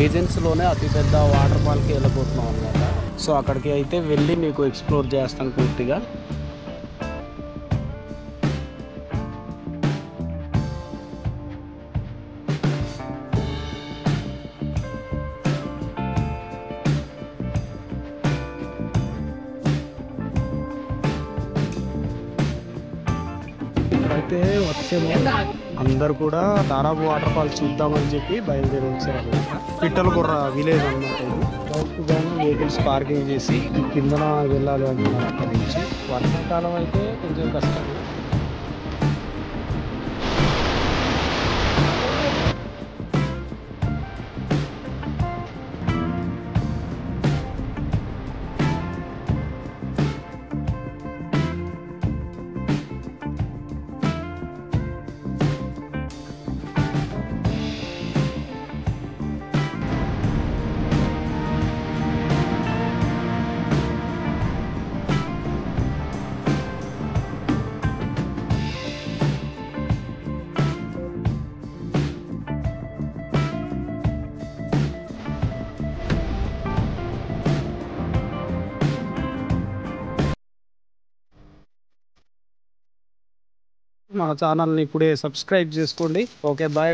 ఏజెన్సీలోనే అతిపెద్ద వాటర్ ఫాల్కి వెళ్ళిపోతున్నాం అనమాట. సో అక్కడికి అయితే వెళ్ళి మీకు ఎక్స్ప్లోర్ చేస్తాను పూర్తిగా. ఇక్కడైతే వచ్చేమో అందరు కూడా దారాపు వాటర్ ఫాల్స్ చూద్దామని చెప్పి బయలుదేరి వచ్చారనమాట. పిట్టలగుర్ర విలేజ్ అనమాట. ఇది డైరెక్ట్గానే వెహికల్స్ పార్కింగ్ చేసి కిందన వెళ్ళాలి అంటున్నారు. అక్కడి నుంచి వర్షాకాలం అయితే కొంచెం కష్టం. మన ఛానల్ని ఇప్పుడే సబ్స్క్రైబ్ చేసుకోండి. Okay, bye.